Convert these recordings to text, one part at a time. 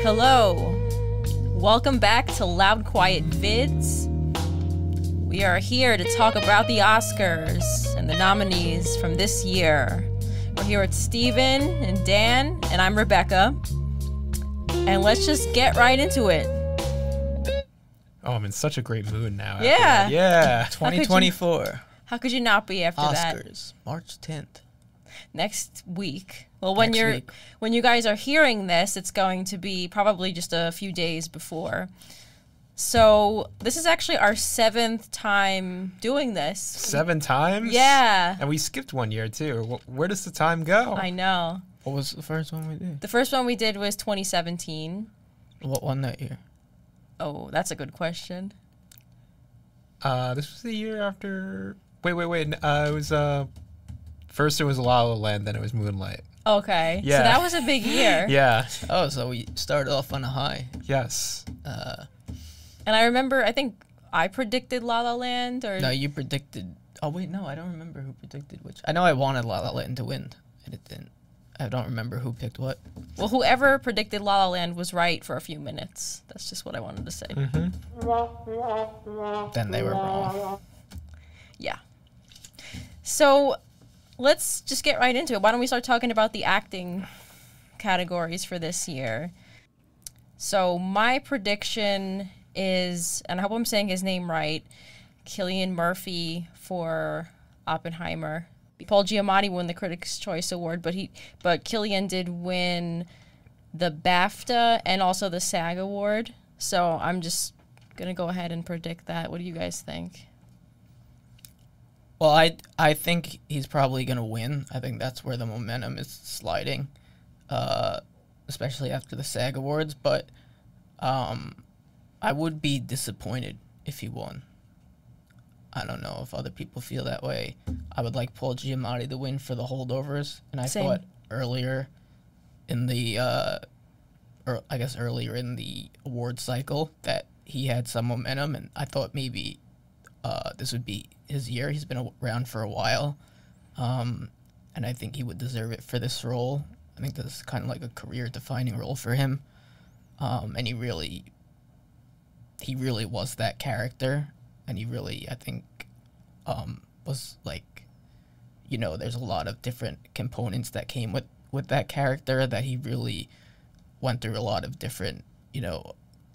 Hello. Welcome back to Loud Quiet Vids. We are here to talk about the Oscars and the nominees from this year. We're here with Steven and Dan, and I'm Rebecca. And let's just get right into it. Oh, I'm in such a great mood now. Yeah. Yeah. 2024. How could you not be after that? Oscars, March 10th. Next week. Well, when Next week. when you guys are hearing this, it's going to be probably just a few days before. So this is actually our 7th time doing this. 7 times? Yeah. And we skipped 1 year, too. Where does the time go? I know. What was the first one we did? The first one we did was 2017. What won that year? Oh, that's a good question. This was the year after... Wait. It was... First it was La La Land, then it was Moonlight. Okay. Yeah. So that was a big year. Yeah. Oh, so we started off on a high. Yes. And I remember, I think I predicted La La Land, or... No, you predicted... Oh, wait, no, I don't remember who predicted which. I know I wanted La La Land to win, and it didn't. I don't remember who picked what. Well, whoever predicted La La Land was right for a few minutes. That's just what I wanted to say. Then they were wrong. Yeah. So let's just get right into it. Why don't we start talking about the acting categories for this year? So my prediction is, and I hope I'm saying his name right, Cillian Murphy for Oppenheimer. Paul Giamatti won the Critics' Choice Award, but Cillian did win the BAFTA and also the SAG Award. So I'm just gonna go ahead and predict that. What do you guys think? Well, I think he's probably going to win. I think that's where the momentum is sliding, especially after the SAG Awards. But I would be disappointed if he won. I don't know if other people feel that way. I would like Paul Giamatti to win for the Holdovers. And I thought earlier in the, earlier in the award cycle that he had some momentum. And I thought maybe this would be his year. He's been around for a while. And I think he would deserve it for this role. I think this is kind of like a career-defining role for him. And he really was that character. And he really, I think, was like, you know, there's a lot of different components that came with that character that he really went through a lot of different, you know,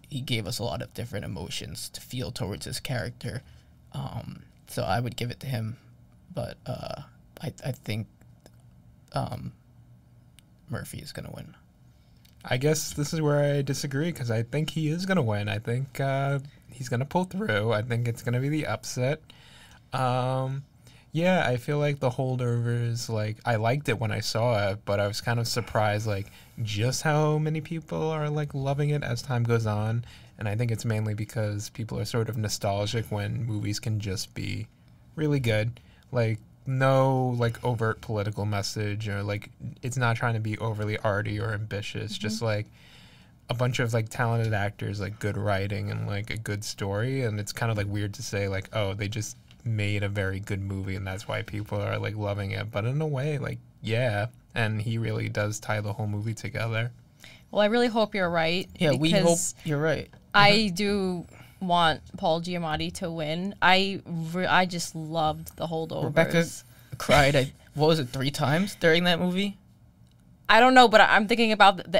he gave us a lot of different emotions to feel towards his character. So I would give it to him, but I think Murphy is going to win. I guess this is where I disagree, because I think he is going to win. I think he's going to pull through. I think it's going to be the upset. Yeah, I feel like the Holdovers, like, I liked it when I saw it, but I was kind of surprised, like, just how many people are, like, loving it as time goes on. And I think it's mainly because people are sort of nostalgic when movies can just be really good. Like, no, like, overt political message, or, like, it's not trying to be overly arty or ambitious. Just, like, a bunch of, like, talented actors, like, good writing and, like, a good story. And it's kind of, like, weird to say, like, oh, they just made a very good movie and that's why people are, like, loving it. But in a way, like, yeah. And he really does tie the whole movie together. Well, I really hope you're right. Yeah, we hope you're right. I do want Paul Giamatti to win. I just loved the Holdovers. Rebecca cried, what was it, 3 times during that movie? I don't know, but I'm thinking about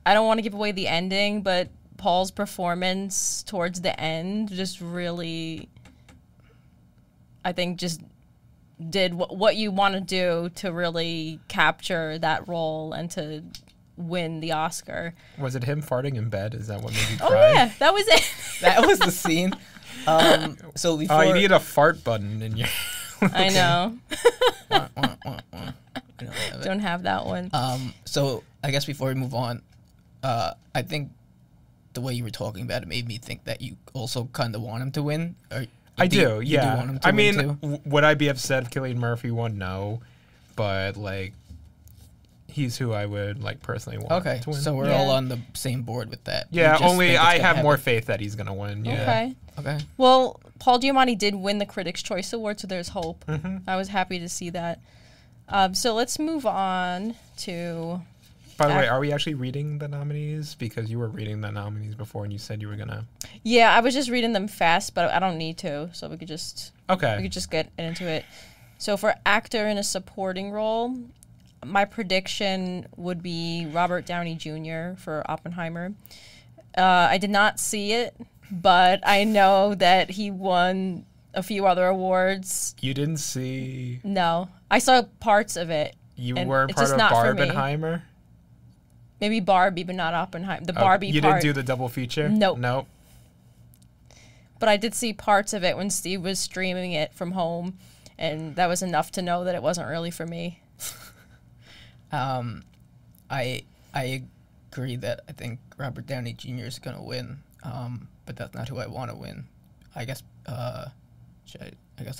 I don't want to give away the ending, but Paul's performance towards the end just really, I think, just did what you want to do to really capture that role and to win the Oscar. Was it him farting in bed? Is that what made you cry? Oh yeah, that was it. That was the scene. So before, oh, you need a fart button in your... I know. I don't have it. Don't have that one. So I guess before we move on, I think the way you were talking about it made me think that you also kind of want him to win. Or I do, you yeah. do want him to I win mean, too? would I be upset if Cillian Murphy won? No. But, like, he's who I would, like, personally want to win. So we're all on the same board with that. Yeah, only I have more faith that he's going to win. Yeah. Okay. Well, Paul Giamatti did win the Critics' Choice Award, so there's hope. I was happy to see that. So let's move on to By the way, are we actually reading the nominees? Because you were reading the nominees before, and you said you were gonna. Yeah, I was just reading them fast, but I don't need to, so we could just get into it. So for actor in a supporting role, my prediction would be Robert Downey Jr. for Oppenheimer. I did not see it, but I know that he won a few other awards. You didn't see? No, I saw parts of it. You weren't part of Barbenheimer? Maybe Barbie, but not Oppenheimer. The Barbie You part. didn't do the double feature? Nope. But I did see parts of it when Steve was streaming it from home, and that was enough to know that it wasn't really for me. I agree that I think Robert Downey Jr. is going to win, but that's not who I want to win. I guess I'll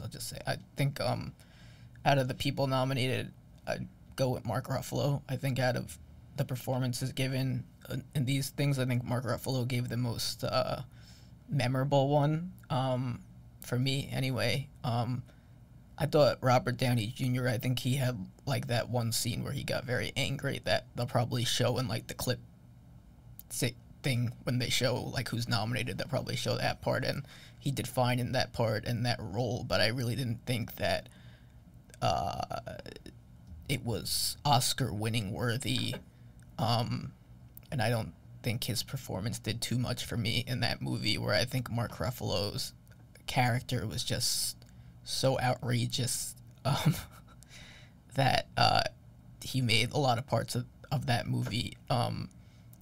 just say I think out of the people nominated, I'd go with Mark Ruffalo. I think out of the performances given in these things, I think Mark Ruffalo gave the most memorable one for me anyway. I thought Robert Downey Jr., I think he had like that one scene where he got very angry that they'll probably show in like the clip thing when they show like who's nominated. They'll probably show that part, and he did fine in that part and that role, but I really didn't think that it was Oscar winning worthy, and I don't think his performance did too much for me in that movie, where I think Mark Ruffalo's character was just so outrageous that he made a lot of parts of that movie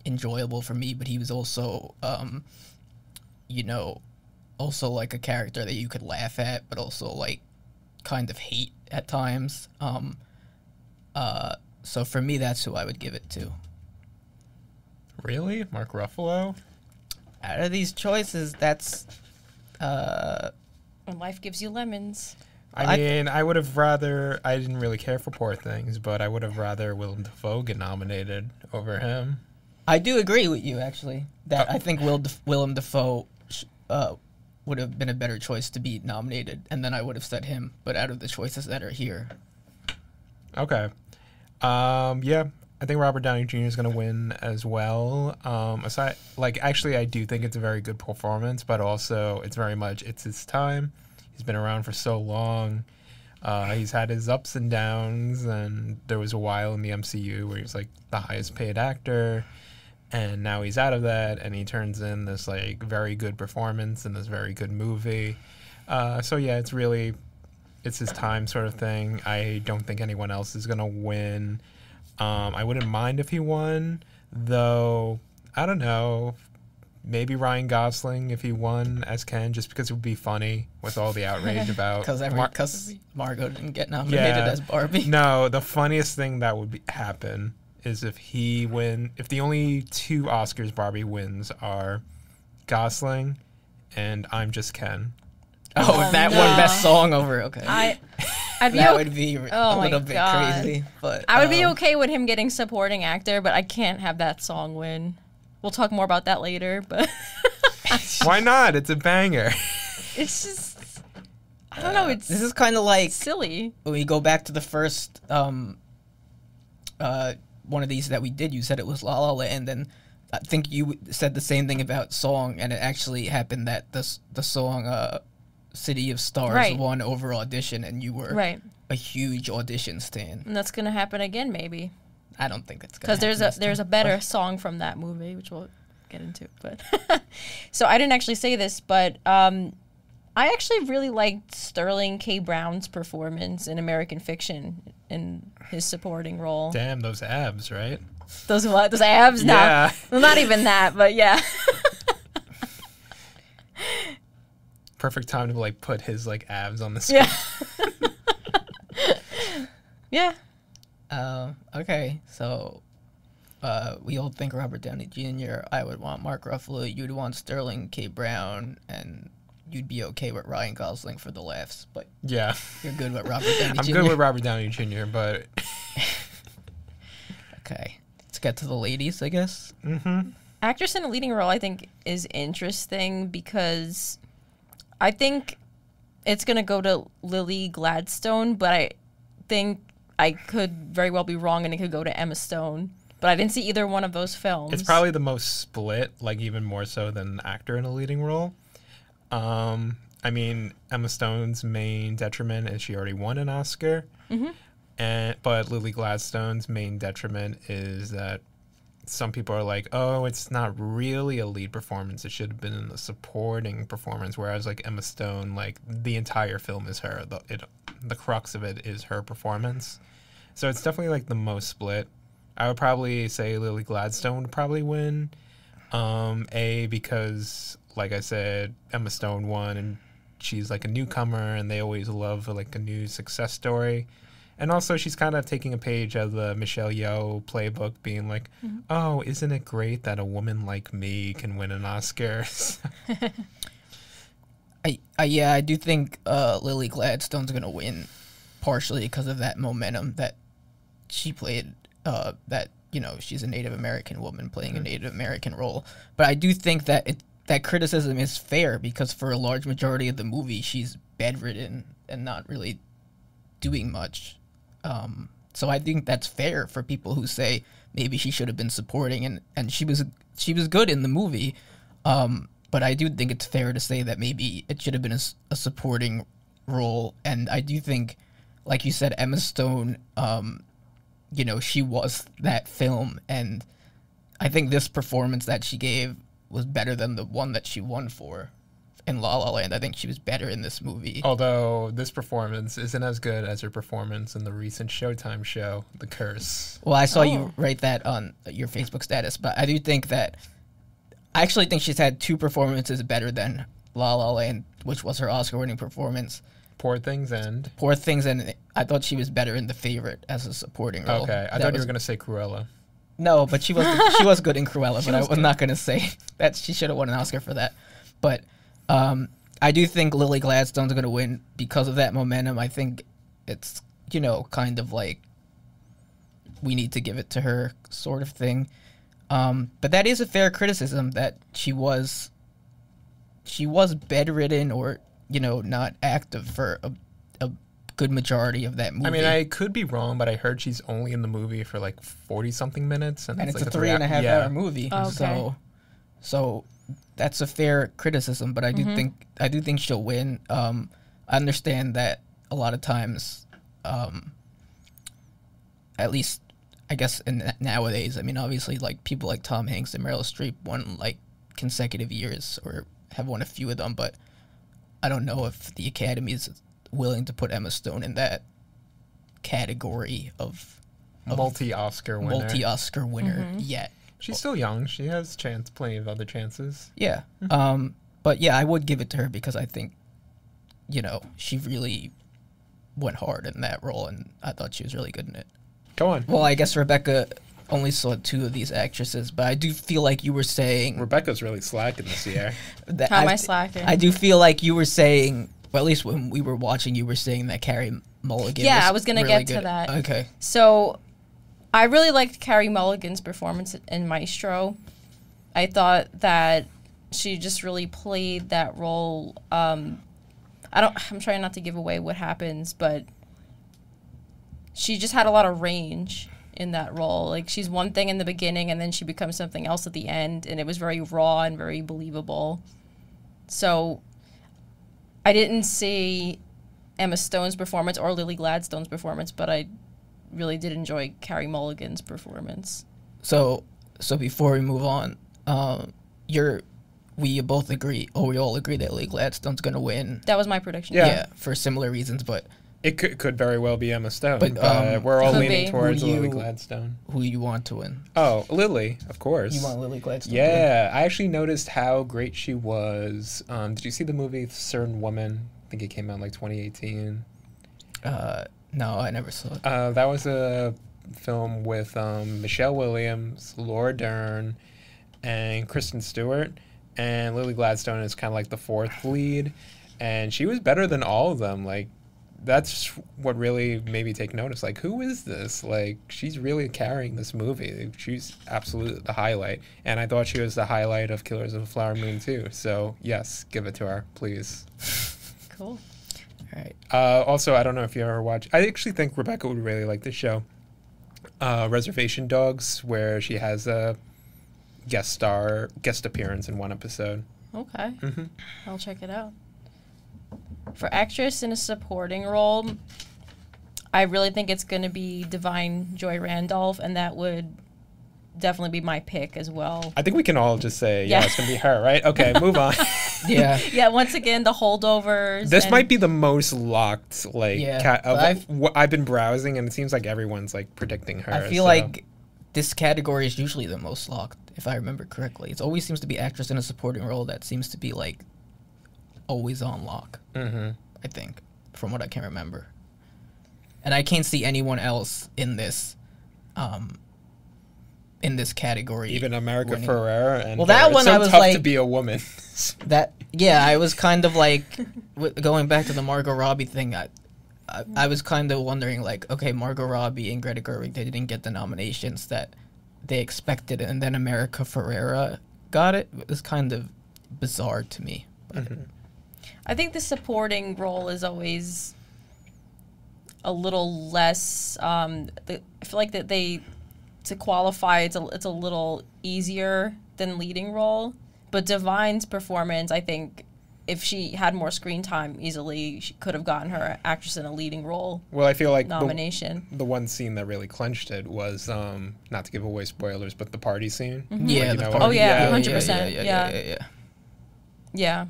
enjoyable for me, but he was also also like a character that you could laugh at, but also like kind of hate at times. So for me, that's who I would give it to. Really? Mark Ruffalo? Out of these choices, that's... When life gives you lemons. I mean, I would have rather... I didn't really care for Poor Things, but I would have rather Willem Dafoe get nominated over him. I do agree with you, actually. That I think Willem Dafoe would have been a better choice to be nominated, and then I would have said him. But out of the choices that are here... Okay. Yeah, I think Robert Downey Jr. is going to win as well. Actually, I do think it's a very good performance, but also it's very much, it's his time. He's been around for so long. He's had his ups and downs, and there was a while in the MCU where he was like the highest paid actor, and now he's out of that, and he turns in this like very good performance in this very good movie. So yeah, it's his time sort of thing. I don't think anyone else is going to win. I wouldn't mind if he won, though, I don't know, maybe Ryan Gosling if he won as Ken, just because it would be funny with all the outrage about... Because Margot didn't get nominated as Barbie. No, the funniest thing that would happen is if the only two Oscars Barbie wins are Gosling and I'm Just Ken. Oh, that one best song over. Okay, that would be a little bit crazy. But I would be okay with him getting supporting actor, but I can't have that song win. We'll talk more about that later. But why not? It's a banger. It's just I don't know. This is kind of like silly. When we go back to the first one of these that we did, you said it was La La Land, and I think you said the same thing about song, and it actually happened that the song. City of Stars won over Audition, and you were a huge Audition stan. And that's gonna happen again, maybe. I don't think that's gonna happen. Because there's a better song from that movie, which we'll get into. But so I didn't actually say this, but I actually really liked Sterling K. Brown's performance in American Fiction in his supporting role. Damn, those abs, right? Those what? Those abs? No, yeah. Well, not even that, but yeah. Perfect time to like put his like abs on the screen. Yeah. Okay, so we all think Robert Downey Jr. I would want Mark Ruffalo. You'd want Sterling K. Brown, and you'd be okay with Ryan Gosling for the laughs. But yeah, you're good with Robert Downey Jr. I'm good with Robert Downey Jr. But okay, let's get to the ladies, I guess. Mm-hmm. Actress in a leading role, I think, is interesting because I think it's going to go to Lily Gladstone, but I think I could very well be wrong and it could go to Emma Stone. but I didn't see either one of those films. It's probably the most split, like even more so than an actor in a leading role. I mean, Emma Stone's main detriment is she already won an Oscar. But Lily Gladstone's main detriment is that some people are like, oh, it's not really a lead performance. It should have been in the supporting performance. Whereas like Emma Stone, like the entire film is her. The crux of it is her performance. So it's definitely like the most split. I would probably say Lily Gladstone would probably win. Because like I said, Emma Stone won and she's like a newcomer and they always love like a new success story. And also she's kind of taking a page out of the Michelle Yeoh playbook being like, oh, isn't it great that a woman like me can win an Oscar? I do think Lily Gladstone's going to win partially because of that momentum that she played, that, you know, she's a Native American woman playing a Native American role. But I do think that that criticism is fair because for a large majority of the movie, she's bedridden and not really doing much. So I think that's fair for people who say maybe she should have been supporting, and she was good in the movie. But I do think it's fair to say that maybe it should have been a supporting role. And I do think, like you said, Emma Stone, you know, she was that film. And I think this performance that she gave was better than the one that she won for in La La Land. I think she was better in this movie. Although this performance isn't as good as her performance in the recent Showtime show, The Curse. Well, I saw you write that on your Facebook status, but I do think that I actually think she's had two performances better than La La Land, which was her Oscar-winning performance. Poor Things, and I thought she was better in The Favorite as a supporting role. Okay, I thought you were going to say Cruella. No, but she was good in Cruella, but I was not going to say that she should have won an Oscar for that. But I do think Lily Gladstone's going to win because of that momentum. I think it's, you know, kind of like we need to give it to her sort of thing. But that is a fair criticism that she was bedridden or, you know, not active for a good majority of that movie. I mean, I could be wrong, but I heard she's only in the movie for like 40-something minutes. And it's like a 3.5 hour movie. Oh, okay. So that's a fair criticism, but I do think she'll win. I understand that a lot of times, at least I guess nowadays, I mean, obviously, like people like Tom Hanks and Meryl Streep won like consecutive years or have won a few of them, but I don't know if the Academy is willing to put Emma Stone in that category of multi-Oscar winner yet. She's still young. She has plenty of other chances. Yeah. But yeah, I would give it to her because I think, you know, she really went hard in that role, and I thought she was really good in it. Go on. Well, I guess Rebecca only saw two of these actresses, but I do feel like you were saying... Rebecca's really slacking this year. How am I slacking? I do feel like you were saying, well, at least when we were watching, you were saying that Carey Mulligan I was going to really get to that. Okay. So I really liked Carey Mulligan's performance in Maestro. I thought that she just really played that role. I'm trying not to give away what happens, but she just had a lot of range in that role. Like, she's one thing in the beginning and then she becomes something else at the end, and it was very raw and very believable. So I didn't see Emma Stone's performance or Lily Gladstone's performance, but I really did enjoy Carey Mulligan's performance. So before we move on, we all agree that Lily Gladstone's going to win. That was my prediction. Yeah, for similar reasons, but it could very well be Emma Stone, but we're all Could leaning be. towards Lily Gladstone. who you want to win? Oh, Lily, of course. You want Lily Gladstone? Yeah, I actually noticed how great she was. Did you see the movie Certain Woman? I think it came out in like 2018. No, I never saw it. That was a film with Michelle Williams, Laura Dern, and Kristen Stewart. And Lily Gladstone is kind of like the fourth lead. And she was better than all of them. Like, that's what really made me take notice. Like, who is this? Like, she's really carrying this movie. She's absolutely the highlight. And I thought she was the highlight of Killers of the Flower Moon, too. So, yes, give it to her, please. Cool. All right. Also, I don't know if you ever watched... I actually think Rebecca would really like this show. Reservation Dogs, where she has a guest appearance in one episode. Okay. Mm-hmm. I'll check it out. For actress in a supporting role, I really think it's going to be Divine Joy Randolph, and that would definitely be my pick as well. I think we can all just say, yeah, it's going to be her, right? Okay, move on. Yeah. Yeah, once again, the Holdovers. This might be the most locked, like, Yeah, I've been browsing, and it seems like everyone's, like, predicting her. I feel like this category is usually the most locked, if I remember correctly. It always seems to be actress in a supporting role that seems to be, like, always on lock, I think, from what I can remember. And I can't see anyone else in this category. Even America winning. Ferrera. And well, that one so I was tough like, to be a woman. I was kind of like, going back to the Margot Robbie thing, I was kind of wondering, like, okay, Margot Robbie and Greta Gerwig, they didn't get the nominations that they expected, and then America Ferrera got it. It was kind of bizarre to me. I think the supporting role is always a little less. I feel like that to qualify, it's a little easier than leading role. But Divine's performance, I think, if she had more screen time, easily she could have gotten her actress in a leading role. Well, I feel like nomination. The one scene that really clinched it was, not to give away spoilers, but the party scene. Yeah. The party. Oh yeah, 100%. Yeah.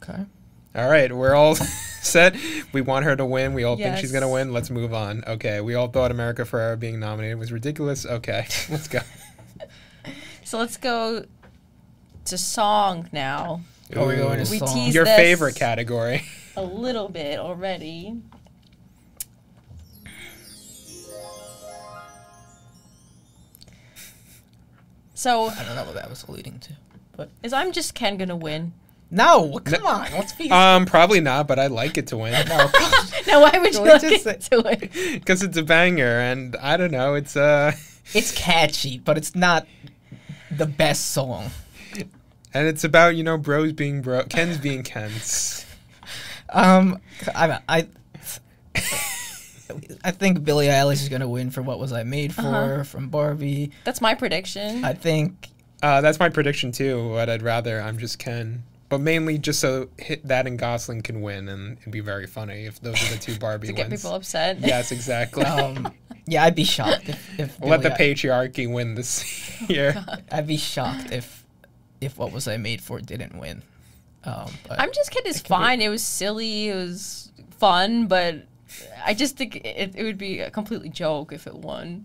Okay. All right, we're all set. We want her to win. We all think she's going to win. Let's move on. Okay, we all thought America Ferrera being nominated was ridiculous. Okay, let's go. So let's go to song now. Oh, we're going to We song. teased Your this favorite category. a little bit already. So I don't know what that was alluding to, but is I'm Just Ken gonna win? no, come on, let's be. Probably not, but I'd like it to win. Now why would you like it to win? Because it's a banger, and I don't know, it's It's catchy, but it's not the best song. And it's about, bros being Kens being Kens. I think Billie Eilish is gonna win for What Was I Made For from Barbie. That's my prediction. I think That's my prediction too, but I'd rather I'm Just Ken. But mainly just so that and Gosling can win, and it'd be very funny if those are the two Barbie to wins. get people upset. Yes, exactly. yeah, I'd be shocked if Let the patriarchy win this year. I'd be shocked if What Was I Made For didn't win. But I'm Just Kidding is fine. It was silly. It was fun, but I just think it would be a completely joke if it won.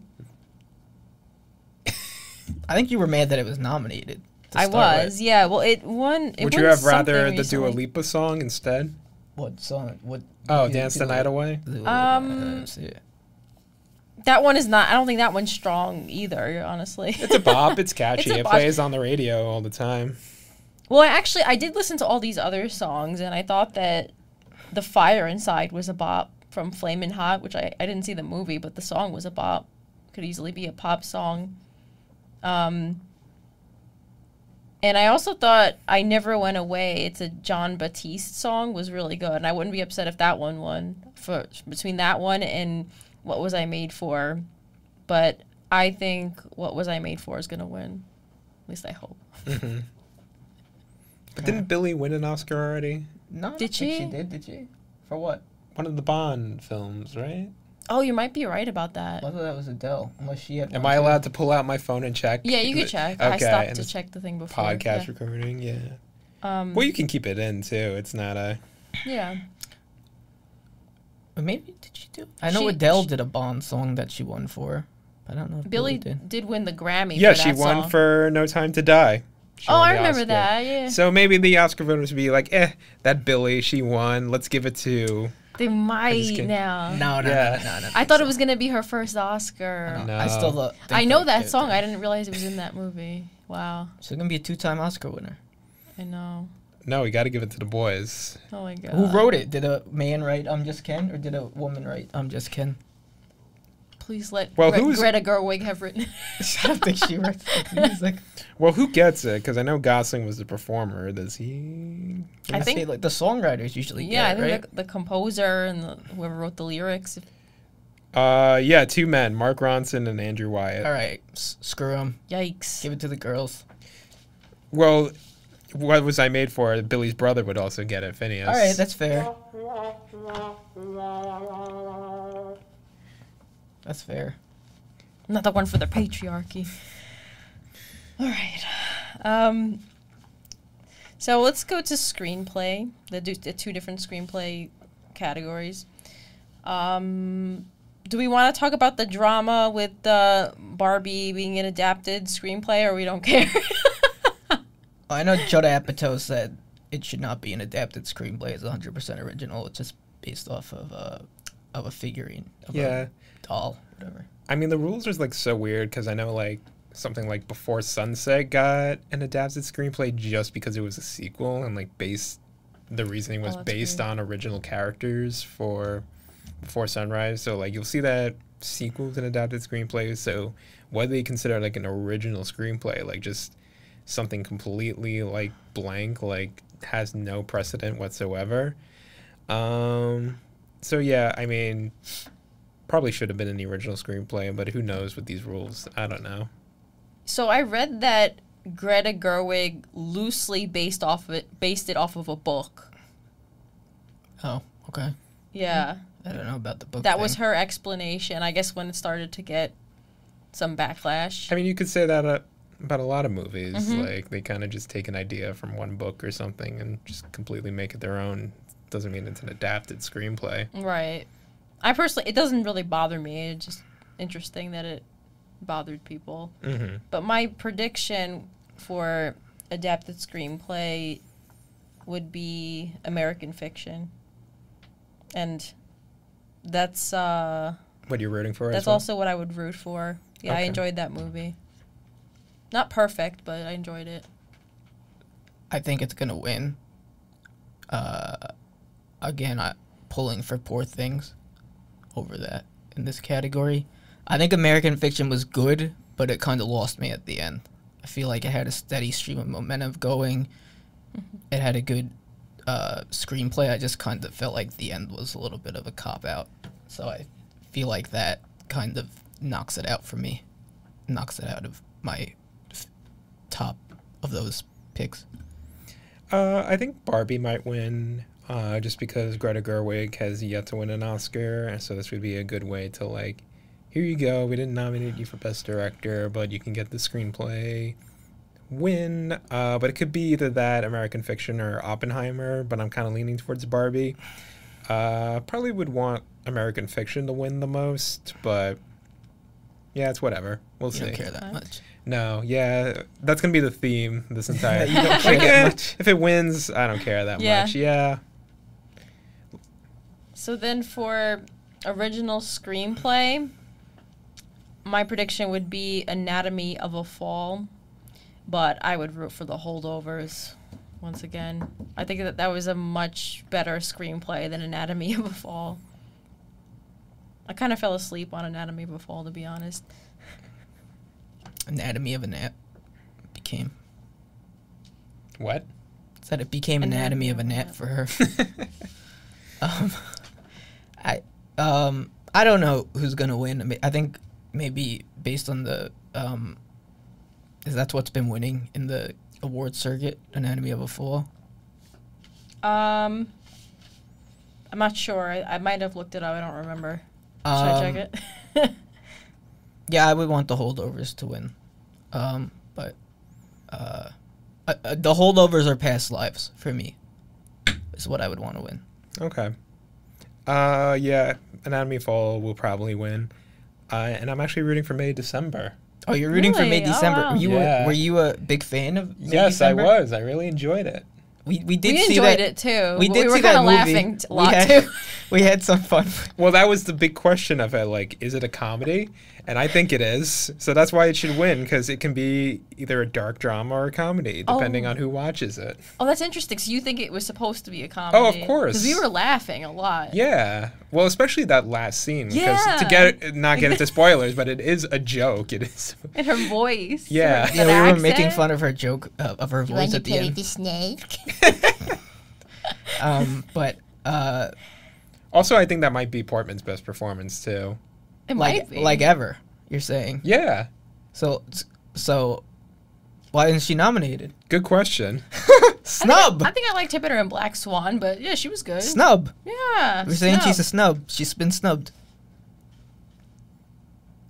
I think you were mad that it was nominated. I was, yeah. Well, it won. Would you have rather the Dua Lipa song instead? What song? What? Oh, Dance the Night Away? That one is not. I don't think that one's strong either. Honestly, it's a bop. It's catchy. It's a it bop. plays on the radio all the time. Well, I did listen to all these other songs, and I thought that The Fire Inside was a bop from Flamin' Hot, which I didn't see the movie, but the song was a bop. Could easily be a pop song. And I also thought I Never Went Away, it's a John Batiste song, was really good. And I wouldn't be upset if that one won between that one and What Was I Made For. But I think What Was I Made For is going to win. At least I hope. Mm-hmm. But didn't Billie win an Oscar already? No, Did she? She did. Did she? For what? One of the Bond films, right? Oh, you might be right about that. I thought that was Adele, unless she had. Am I allowed to pull out my phone and check? Yeah, you could check. Okay, I stopped to check the thing before. Podcast recording, yeah. Well, you can keep it in too. It's not a. Yeah. Maybe did she do? I know Adele did a Bond song that she won for. I don't know if Billie did. did win the Grammy. Yeah, for she that won song. for No Time to Die. Oh, I remember that. Yeah. So maybe the Oscar voters would be like, that Billie, she won. Let's give it to. They might now. No. I thought it was gonna be her first Oscar. No. I still think I know that song. I didn't realize it was in that movie. Wow. She's gonna be a 2-time Oscar winner. I know. No, we got to give it to the boys. Oh my god. Who wrote it? Did a man write I'm Just Ken, or did a woman write I'm Just Ken? Please let who's- Greta Gerwig have written it. I don't think she wrote the music. Well, who gets it? Because I know Gosling was the performer. Does he? I think say, like the songwriters usually yeah, get it, I right? think the composer and whoever wrote the lyrics. Yeah, two men, Mark Ronson and Andrew Wyatt. All right, screw them. Yikes. Give it to the girls. Well, what was I made for? Billy's brother would also get it, Phineas. All right, that's fair. That's fair. Not the one for the patriarchy. All right. So let's go to screenplay. The two different screenplay categories. Do we want to talk about the drama with Barbie being an adapted screenplay, or we don't care? I know Judd Apatow said it should not be an adapted screenplay. It's 100% original. It's just based off of a figurine, of a doll, whatever. I mean, the rules are like so weird because I know like something like Before Sunset got an adapted screenplay just because it was a sequel and like the reasoning was based on original characters for Before Sunrise. So like you'll see that sequels and adapted screenplays. So what they consider like an original screenplay, like just something completely like blank, like has no precedent whatsoever. So yeah, I mean, probably should have been in the original screenplay, but who knows with these rules? I don't know. So I read that Greta Gerwig loosely based it off of a book. Oh, okay. Yeah. I don't know about the book. That was her explanation, I guess, when it started to get some backlash. I mean, you could say that about a lot of movies. Mm-hmm. Like, they kind of just take an idea from one book or something and just completely make it their own. Doesn't mean it's an adapted screenplay. Right. I personally, it doesn't really bother me. It's just interesting that it bothered people. Mm-hmm. But my prediction for adapted screenplay would be American Fiction. And that's what you're rooting for. That's also what I would root for. Yeah, okay. I enjoyed that movie. Not perfect, but I enjoyed it. I think it's gonna win. Again, pulling for Poor Things over that in this category. I think American Fiction was good, but it kind of lost me at the end. I feel like it had a steady stream of momentum going. Mm-hmm. It had a good screenplay. I just kind of felt like the end was a little bit of a cop-out. So I feel like that kind of knocks it out for me. Knocks it out of my top of those picks. I think Barbie might win, just because Greta Gerwig has yet to win an Oscar, and so this would be a good way to, like, here you go, we didn't nominate you for Best Director, but you can get the screenplay win. But it could be either that, American Fiction, or Oppenheimer, but I'm kind of leaning towards Barbie. Probably would want American Fiction to win the most, but yeah, it's whatever. We'll see. You don't care that much. No, yeah, that's going to be the theme this entire... You don't care that much. If it wins, I don't care that much. Yeah. So then for original screenplay, my prediction would be Anatomy of a Fall, but I would root for The Holdovers once again. I think that was a much better screenplay than Anatomy of a Fall. I kind of fell asleep on Anatomy of a Fall, to be honest. Anatomy of Annette became... What? Said it became Anatomy of Annette for her. I don't know who's gonna win. I think maybe based on the is that's what's been winning in the award circuit, Anatomy of a Fall. I'm not sure. I might have looked it up. I don't remember. Should I check it? Yeah, I would want The Holdovers to win, but The Holdovers are Past Lives for me. Is what I would want to win. Okay. Yeah, Anatomy of Fall will probably win. And I'm actually rooting for May December. Oh, you're rooting for May December. Oh, wow. Were you a big fan of May Yes, December? I was. I really enjoyed it. We enjoyed it too. We were see kind that of movie. laughing a lot too. We had some fun. Well, that was the big question of it. Like, is it a comedy? And I think it is. So that's why it should win, because it can be either a dark drama or a comedy, depending on who watches it. Oh, that's interesting. So you think it was supposed to be a comedy? Oh, of course. Because we were laughing a lot. Yeah. Well, especially that last scene. Because not get into spoilers, but it is a joke. It is. And her voice. Yeah. Yeah, we were making fun of her joke of her voice at the end. The snake? But also, I think that might be Portman's best performance too. It might be. Like ever, you're saying. Yeah. So why isn't she nominated? Good question. Snub. I think I liked her better in Black Swan, but yeah, she was good. Snub. Yeah. We're saying snub. she's a snub. She's been snubbed.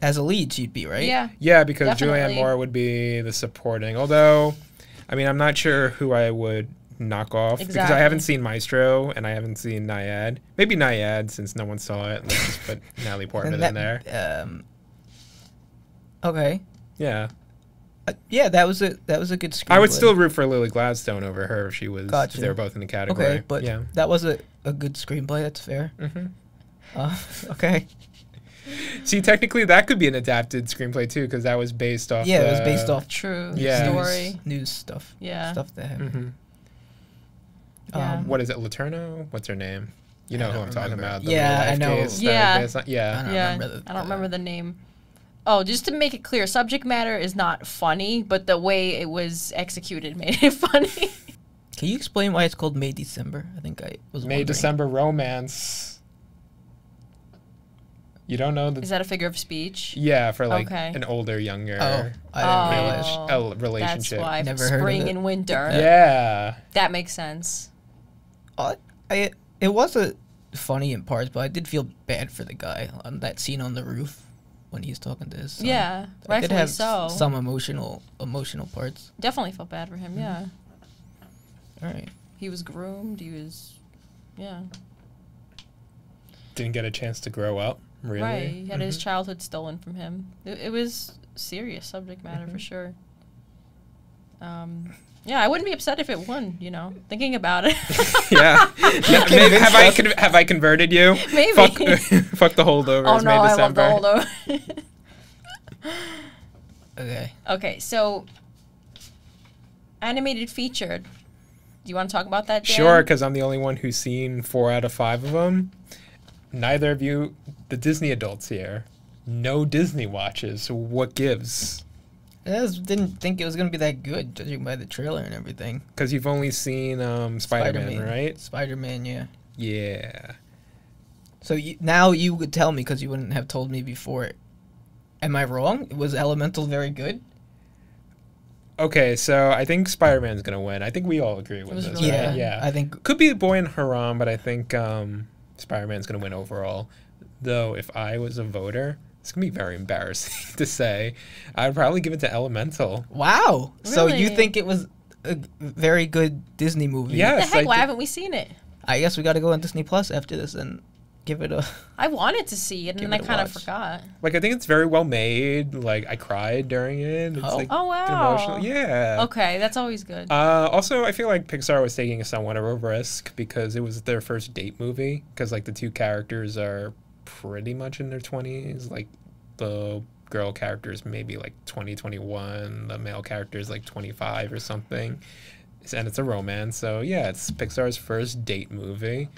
As a lead, she'd be, right? Yeah. Yeah, because Definitely. Julianne Moore would be the supporting. Although, I mean, I'm not sure who I would knock off because I Exactly. haven't seen Maestro and I haven't seen Nyad. Maybe Nyad since no one saw it. Let's just put Natalie Portman in there. Okay. Yeah. Yeah, that was a good screenplay. I would still root for Lily Gladstone over her if she was. Gotcha. If they were both in the category. Okay, but yeah. that was a good screenplay. That's fair. Okay. See, technically, that could be an adapted screenplay too, because that was based off. Yeah, it was based off True Yeah. story. news stuff. Yeah. Stuff that happened. hmm Yeah. What is it, Laterno? What's her name? You know I who don't I'm talking remember. about. The Yeah, real life I know. case that Yeah. based on- yeah. I don't Yeah, remember I don't remember the name. Oh, just to make it clear, subject matter is not funny, but the way it was executed made it funny. Can you explain why it's called May December? I think I was May wondering. December romance. You don't know the Is that a figure of speech? yeah for like Okay. an older younger Oh, I didn't realize. That's relationship. why. Never heard of Spring it. and winter. Yeah. That makes sense. It was funny in parts, but I did feel bad for the guy on that scene on the roof when he's talking to his son. Yeah, I could rightfully have so. some emotional parts. Definitely felt bad for him, yeah. All right. He was groomed, yeah. Didn't get a chance to grow up. Really. Right, he had his Mhm. childhood stolen from him. It was serious subject matter for sure. Yeah, I wouldn't be upset if it won, thinking about it. Yeah. Maybe, have I converted you? Maybe. Fuck the holdovers. Oh no, May I love December. the holdover. Okay. Okay, so animated featured. Do you want to talk about that, Dan? Sure, because I'm the only one who's seen 4 out of 5 of them. Neither of you, the Disney adults here, no Disney watches. So what gives? I just didn't think it was gonna be that good, judging by the trailer and everything. Because you've only seen Spider-Man, right? Spider-Man, yeah. Yeah. So now you would tell me because you wouldn't have told me before. Am I wrong? Was Elemental very good? Okay, so I think Spider-Man's gonna win. I think we all agree with was this, really right? good. Yeah. I think Could be Boy and Haram, but I think Spider-Man's gonna win overall. Though if I was a voter, it's gonna be very embarrassing to say, I'd probably give it to Elemental. wow. So you Really? think it was a very good Disney movie? Yeah. What the Yes, heck? I Why did- haven't we seen it? I guess we got to go on Disney Plus after this and give it a. I wanted to see it, and Give then I it a kind of watch. forgot. Like I think it's very well made. Like I cried during it. It's Oh. like Oh, wow. emotional. Yeah. Okay, that's always good. Also, I feel like Pixar was taking somewhat of a risk because it was their first date movie. Because like the two characters are pretty much in their 20s. Like the girl character is maybe like 20, 21. The male character is like 25 or something. And it's a romance. So yeah, it's Pixar's first date movie.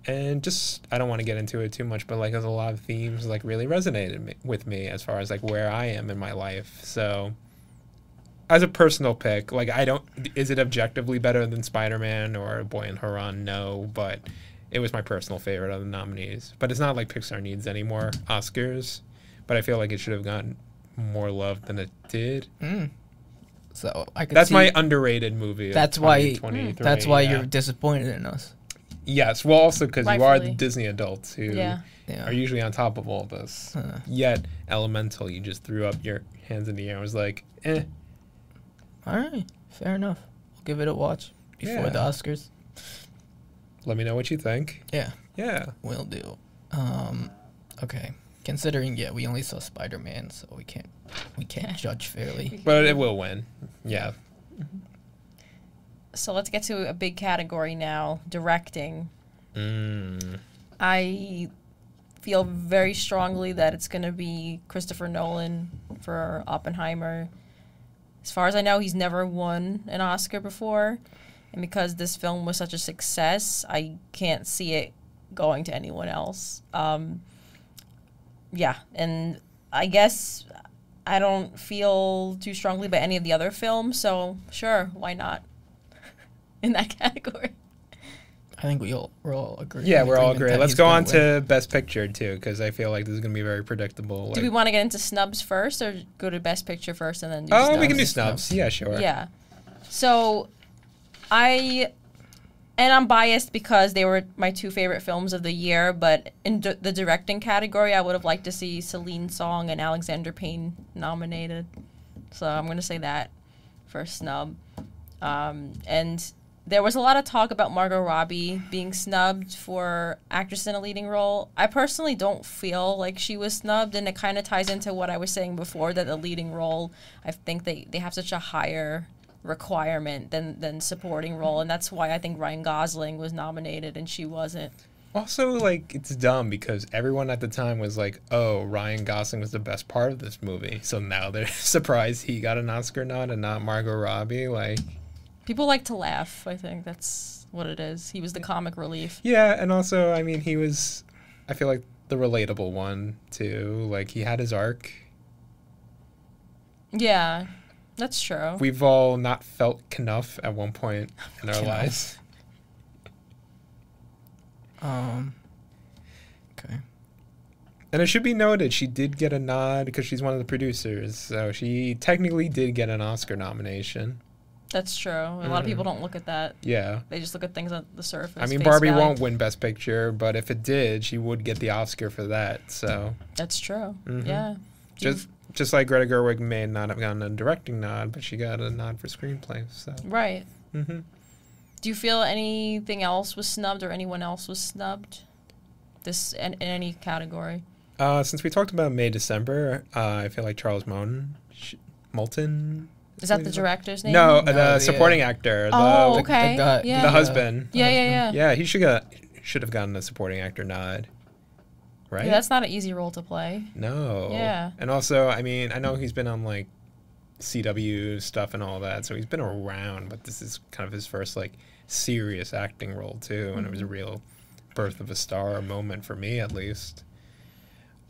And just, I don't want to get into it too much, but like there's a lot of themes like really resonated with me as far as like where I am in my life. So as a personal pick, like is it objectively better than Spider-Man or Boy and Haran? No, but it was my personal favorite of the nominees. But it's not like Pixar needs any more Oscars, but I feel like it should have gotten more love than it did. So I could. That's see, my underrated movie. of That's why. 2023, That's why yeah. you're disappointed in us. Yes, well, also because you are the Rightfully. Disney adults who Yeah. Yeah. are usually on top of all this. Yet, Elemental, you just threw up your hands in the air and was like, eh. All right. Fair enough. We'll give it a watch before Yeah. the Oscars. Let me know what you think. Yeah. Yeah. Will do. Okay. Considering we only saw Spider-Man, so we can't judge fairly. But it will win. Yeah. So let's get to a big category now, directing. Mm. I feel very strongly that it's going to be Christopher Nolan for Oppenheimer. As far as I know, he's never won an Oscar before. And because this film was such a success, I can't see it going to anyone else. Yeah, and I guess I don't feel too strongly about any of the other films, so sure, why not? In that category. I think we're all agree. Yeah, we're all agreement agree. that Let's he's go gonna on win. to Best Picture, too, because I feel like this is going to be very predictable. Do we want to get into snubs first, or go to Best Picture first and then do Oh, snubs? we can do snubs. Yeah, sure. Yeah. So, I'm biased because they were my 2 favorite films of the year, but in the directing category, I would have liked to see Celine Song and Alexander Payne nominated. So I'm going to say that for snub. And there was a lot of talk about Margot Robbie being snubbed for actress in a leading role. I personally don't feel like she was snubbed, and it kind of ties into what I was saying before, that the leading role, I think they have such a higher requirement than supporting role, and that's why I think Ryan Gosling was nominated and she wasn't. Also, like, it's dumb because everyone at the time was like, oh, Ryan Gosling was the best part of this movie. So now they're surprised he got an Oscar nod and not Margot Robbie. Like, people like to laugh. I think that's what it is. He was the comic relief. yeah, and also, I mean, he was, I feel like, the relatable one, too. Like, he had his arc. Yeah, that's true. We've all not felt Knuff at one point in our lives. Okay. And it should be noted, she did get a nod because she's one of the producers. So she technically did get an Oscar nomination. That's true. A lot of people don't look at that. Yeah. They just look at things on the surface. I mean, face Barbie value. won't win Best Picture, but if it did, she would get the Oscar for that. So That's true. Mhm. Yeah. just like Greta Gerwig may not have gotten a directing nod, but she got a nod for screenplay. So Right. hmm Do you feel anything else was snubbed or anyone else was snubbed? This in any category? Since we talked about May December, I feel like Charles Moulton. Is that the director's name? No, No, the the, supporting actor. Oh, the, okay. guy- Yeah. the husband. Yeah. Yeah, he should have gotten a supporting actor nod. Right? Yeah, that's not an easy role to play. No. Yeah. And also, I mean, I know he's been on like CW stuff and all that, so he's been around, but this is kind of his first like serious acting role too, and it was a real birth of a star moment for me at least.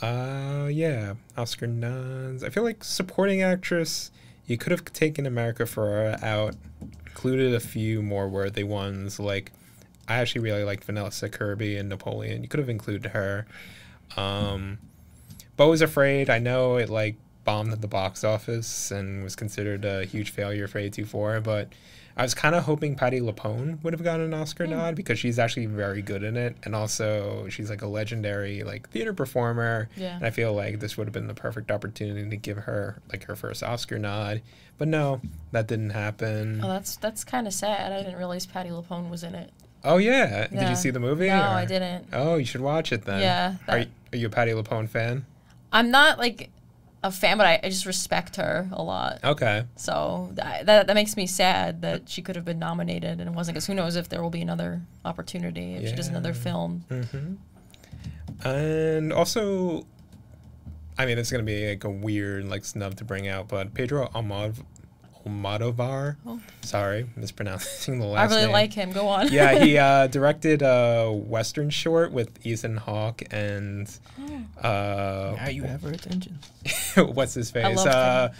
Yeah, Oscar nods. I feel like supporting actress, you could have taken America Ferrera out, included a few more worthy ones. Like, I actually really liked Vanessa Kirby and Napoleon. You could have included her. Beau Was Afraid, I know it like bombed at the box office and was considered a huge failure for A24, but I was kind of hoping Patti LuPone would have gotten an Oscar nod because she's actually very good in it, and also she's like a legendary like theater performer. Yeah. And I feel like this would have been the perfect opportunity to give her like her first Oscar nod, but no, that didn't happen. Oh, that's kind of sad. I didn't realize Patti LuPone was in it. Oh yeah, did Yeah. you see the movie? No, or- I didn't. Oh, you should watch it then. Yeah, Are you a Patti LuPone fan? I'm not like a fan, but I just respect her a lot. Okay. So that makes me sad that she could have been nominated and it wasn't. Because who knows if there will be another opportunity if she does another film. Mm-hmm. And also, I mean, it's gonna be like a weird like snub to bring out, but Pedro Almodovar. Oh. Sorry, mispronouncing the I last really name. like him. Go on. Yeah, he directed a Western short with Ethan Hawke and Are you ever attention? what's his face? I love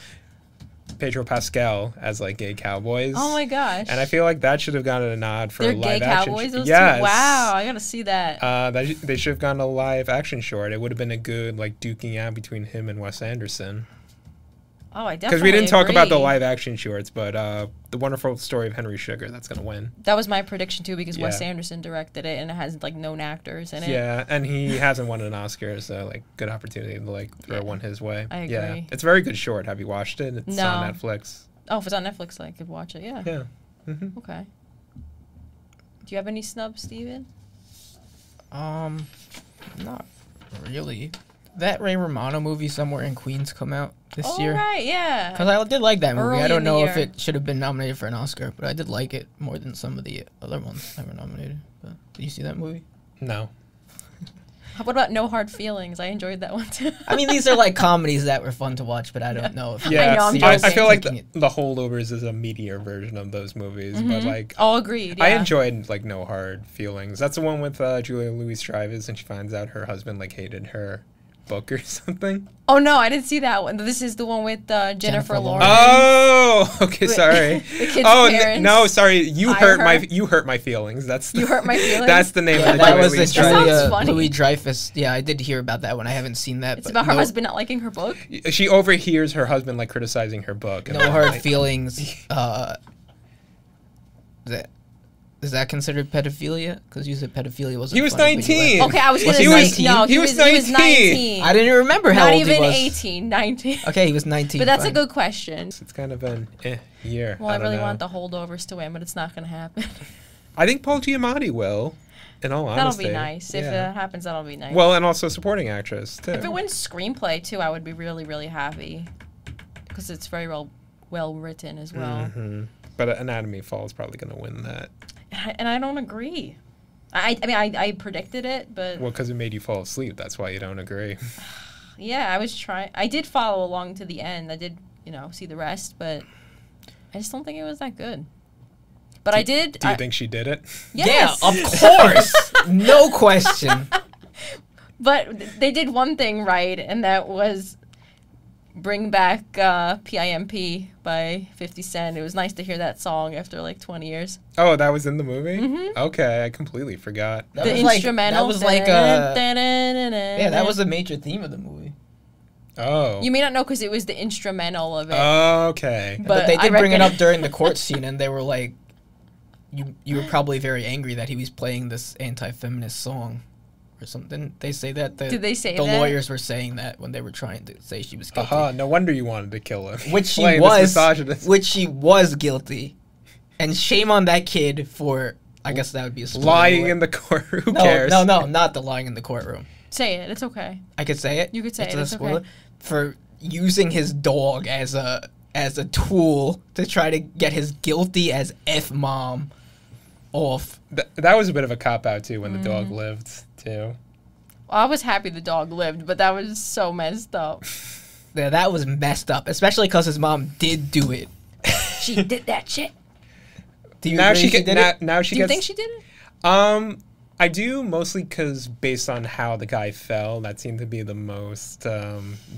Pedro Pascal as like gay cowboys. Oh my gosh. And I feel like that should have gotten a nod for They're a live gay action. cowboys. Those Yes. two? Wow, I gotta see that. They should have gotten a live action short. It would have been a good like duking out between him and Wes Anderson. Oh, I definitely. Because we didn't talk about the agree. live action shorts, but The Wonderful Story of Henry Sugar, that's gonna win. That was my prediction too, because Wes Yeah. Anderson directed it and it has like known actors in it. Yeah, and he hasn't won an Oscar, so like good opportunity to like throw one his way. I Yeah, agree. it's a very good short. Have you watched it? It's No. on Netflix. Oh, if it's on Netflix, I could watch it. Yeah. Yeah. Mm-hmm. Okay. Do you have any snubs, Steven? Not really. That Ray Romano movie, Somewhere in Queens, come out this year. Right. Yeah. Because I did like that movie. Early I in don't the know if year. it should have been nominated for an Oscar, but I did like it more than some of the other ones that were nominated. But did you see that movie? No. What about No Hard Feelings? I enjoyed that one too. I mean, these are like comedies that were fun to watch, but I don't know if Yeah, I know, I'm I joking. feel like Taking the Holdovers is a meatier version of those movies, but like All agreed. Yeah. I enjoyed like No Hard Feelings. That's the one with Julia Louis-Dreyfus, and she finds out her husband like hated her book or something? Oh no, I didn't see that one. This is the one with Jennifer Lawrence. Oh, okay, sorry. The kid's oh no, sorry. You hurt her? my feelings. That's You hurt my feelings. That's the name of the that was Julie the sounds funny. Louis Dreyfus. Yeah, I did hear about that one. I haven't seen that. It's but about her no, husband not liking her book. She overhears her husband like criticizing her book. And No hard feelings. Is that considered pedophilia? Because you said pedophilia wasn't. He was funny, but you 19. laughed. Okay, I was gonna He say was- no. he was 19. I didn't remember how Not old even he was. 18, 19. Okay, he was 19. But that's a fine. good question. It's kind of an year. Well, I don't really know. want the Holdovers to win, but it's not going to happen. I think Paul Giamatti will. In all That'll honesty, be nice. If Yeah. it happens, that'll be nice. Well, and also supporting actress too. if it wins screenplay too, I would be really, really happy because it's very well written as well. Mhm. But Anatomy Fall is probably going to win that. And I don't agree. I mean, I predicted it, but Well, because it made you fall asleep. That's why you don't agree. yeah, I was trying. I did follow along to the end. I did, see the rest, but I just don't think it was that good. But I did. Do you think she did it? Yes. Yeah, of course. No question. But they did one thing right, and that was bring back PIMP by 50 Cent. It was nice to hear that song after like 20 years. Oh, that was in the movie? Mhm. Okay, I completely forgot. That The was like- instrumental. that was like yeah, that was a major theme of the movie. Oh. You may not know because it was the instrumental of it. Okay. But they I did bring it reckon- up during the court scene, and they were like, "You were probably very angry that he was playing this anti-feminist song, or something." They say that. Did they say the that? lawyers were saying that when they were trying to say she was guilty, No wonder you wanted to kill him. which she Playing this was, misogynist. which she was guilty, and shame on that kid for. I guess that would be a spoiler Lying alert. in the courtroom. Who no, cares? No, not the lying in the courtroom. Say it. It's okay. I could say it. You could say it, A it's spoiler okay. for using his dog as a tool to try to get his guilty as F mom off. That was a bit of a cop out too when the Mm. dog lived too. Well, I was happy the dog lived, but that was so messed up. Yeah, that was messed up, especially because his mom did do it. She did that shit. Do you Now agree she did it? now she Do you gets. think she did it? I do, mostly because based on how the guy fell, that seemed to be the most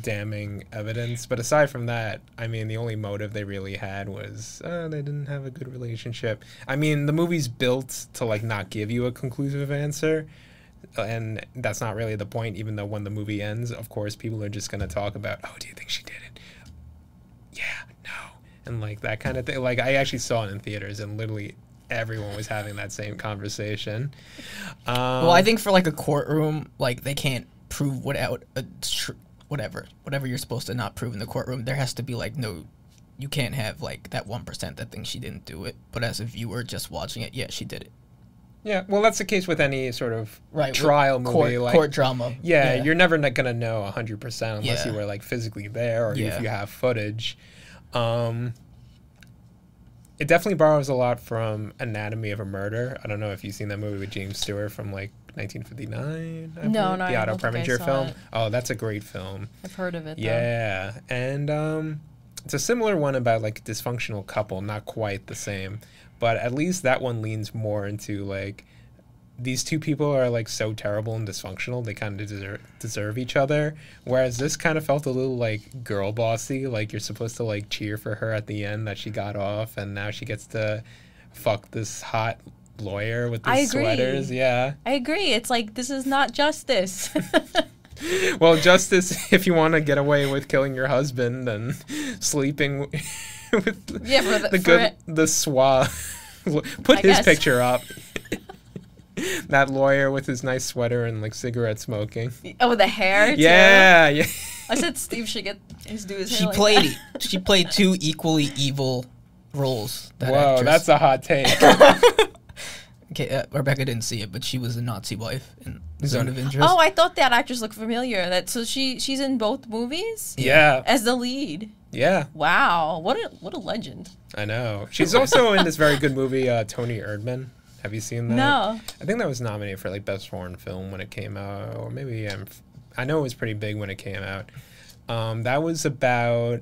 damning evidence. But aside from that, I mean, the only motive they really had was they didn't have a good relationship. I mean, the movie's built to like not give you a conclusive answer, and that's not really the point. Even though when the movie ends, of course, people are just gonna talk about, oh, do you think she did it? Yeah, no, and like that kind of thing. Like I actually saw it in theaters, and literally everyone was having that same conversation. Well, I think for like a courtroom, like they can't prove without whatever you're supposed to not prove in the courtroom. There has to be like no, you can't have like that 1% that thinks she didn't do it. But as a viewer just watching it, yeah, she did it. Yeah, well, that's the case with any sort of Right, trial with movie. Like, court drama. yeah, you're never gonna know 100% unless you Yeah. were like physically there or Yeah. if you have footage. It definitely borrows a lot from Anatomy of a Murder. I don't know if you've seen that movie with James Stewart from like 1959. I No, believe, no, the I Otto don't think I Preminger saw film. it. Oh, that's a great film. I've heard of it, though. Yeah, and it's a similar one about like a dysfunctional couple, not quite the same, but at least that one leans more into like these two people are like so terrible and dysfunctional they kind of deserve each other, whereas this kind of felt a little like girl bossy, like you're supposed to like cheer for her at the end that she got off and now she gets to fuck this hot lawyer with I these agree. sweaters. Yeah, I agree. It's like, this is not justice. well, justice if you want to get away with killing your husband and sleeping with Yeah, for the- for good it. the suave. Put I his guess. picture up. That lawyer with his nice sweater and like cigarette smoking. Oh, the hair, too? Yeah, yeah. I said Steve should get his do his hair She like played that. she played two equally evil roles. That Whoa, actress. that's a hot take. Okay, Rebecca didn't see it, but she was a Nazi wife in Zone of Interest. Oh, I thought that actress looked familiar. So she's in both movies Yeah, as the lead. yeah. Wow, what a legend. I know. She's also in this very good movie, Tony Erdmann. Have you seen that? No. I think that was nominated for like best foreign film when it came out, or maybe I know it was pretty big when it came out. That was about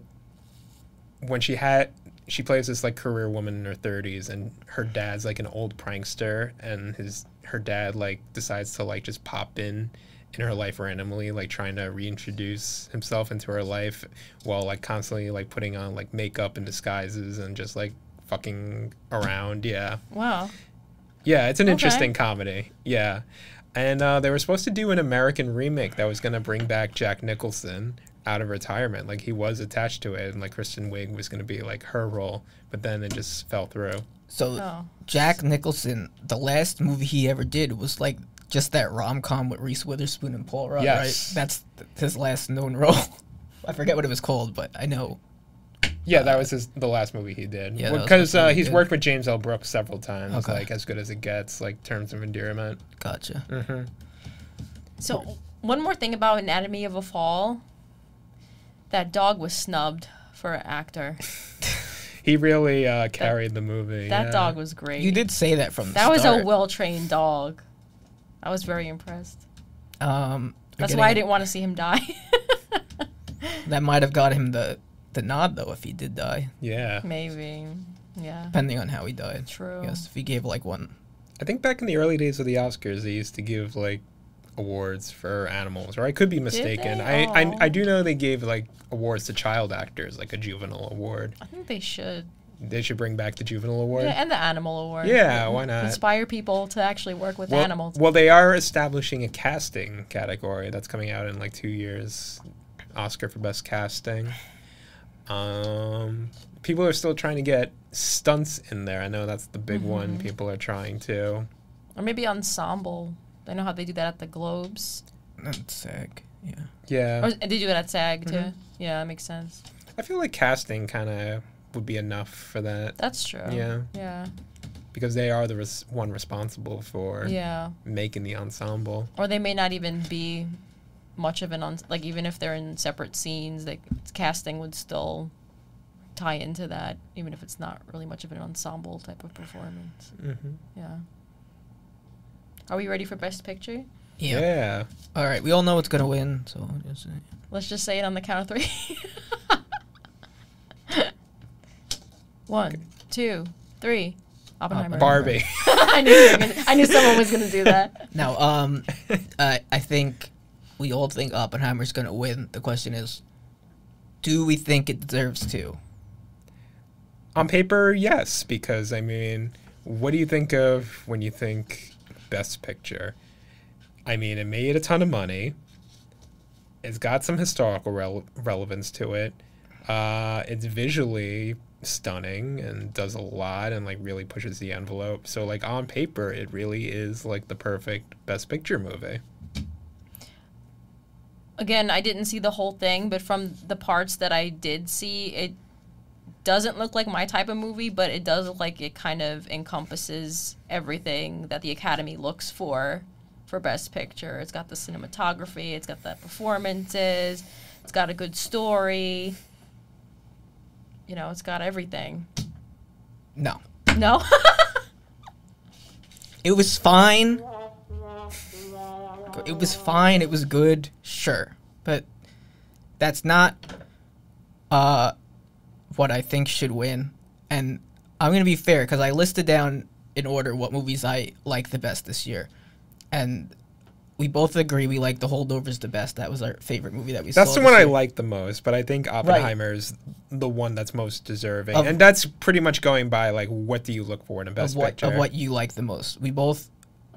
when she plays this like career woman in her 30s, and her dad's like an old prankster, and her dad like decides to like just pop in in her life randomly, like trying to reintroduce himself into her life while like constantly like putting on like makeup and disguises and just like fucking around. Yeah. Wow. Yeah, it's an interesting comedy. Yeah. And they were supposed to do an American remake that was going to bring back Jack Nicholson out of retirement. Like, he was attached to it, and like Kristen Wiig was going to be like her role, but then it just fell through. So Jack Nicholson, the last movie he ever did was like just that rom-com with Reese Witherspoon and Paul Rudd, Yes. right? That's his last known role. I forget what it was called, but I know. Yeah, that was the last movie he did. Yeah, because he's good. worked with James L. Brooks several times, Okay. like As Good as It Gets, like Terms of Endearment. Gotcha. Mm-hmm. So, one more thing about Anatomy of a Fall. That dog was snubbed for an actor. He really carried the movie. That dog was great. You did say that from the That start. was a well-trained dog. I was very impressed. That's why I didn't want to see him die. That might have got him the nod, though, if he did die. Yeah. Maybe. Yeah. Depending on how he died. True. Yes, if he gave, like, one. I think back in the early days of the Oscars, they used to give, like, awards for animals, or I could be mistaken. they? I do know they gave, like, awards to child actors, like a juvenile award. I think they should. They should bring back the juvenile award. Yeah, and the animal award. Yeah, why not? Inspire people to actually work with animals. Well, they are establishing a casting category that's coming out in like 2 years. Oscar for best casting. People are still trying to get stunts in there. I know that's the big one people are trying to. Or maybe ensemble. I know how they do that at the Globes. Not SAG, yeah. Yeah. Or they do it at SAG, too. Yeah, that makes sense. I feel like casting kind of would be enough for that. That's true. Yeah. Yeah. Because they are the one responsible for making the ensemble. Or they may not even be much of an like even if they're in separate scenes, like casting would still tie into that, even if it's not really much of an ensemble type of performance. Yeah. Are we ready for Best Picture? Yeah. All right, we all know what's gonna win, so Let's just say it on the count of 3. 1, 2, 3. Oppenheimer. Barbie. I knew someone was gonna do that. Now, I think we all think Oppenheimer's gonna win. The question is, do we think it deserves to? On paper, yes, because I mean, what do you think of when you think Best Picture? I mean, it made a ton of money. It's got some historical relevance to it. It's visually stunning and does a lot and like really pushes the envelope. So like on paper, it really is like the perfect Best Picture movie. Again, I didn't see the whole thing, but from the parts that I did see, it doesn't look like my type of movie, but it does look like it kind of encompasses everything that the Academy looks for Best Picture. It's got the cinematography, it's got the performances, it's got a good story. You know, it's got everything. No. No? It was fine. It was fine. It was good. Sure. But that's not what I think should win. And I'm going to be fair because I listed down in order what movies I like the best this year. And we both agree we like The Holdovers the best. That was our favorite movie that we saw. That's the one I like the most, but I think Oppenheimer's the one that's most deserving. And that's pretty much going by, like, what do you look for in a Best Picture? Of what you like the most. We both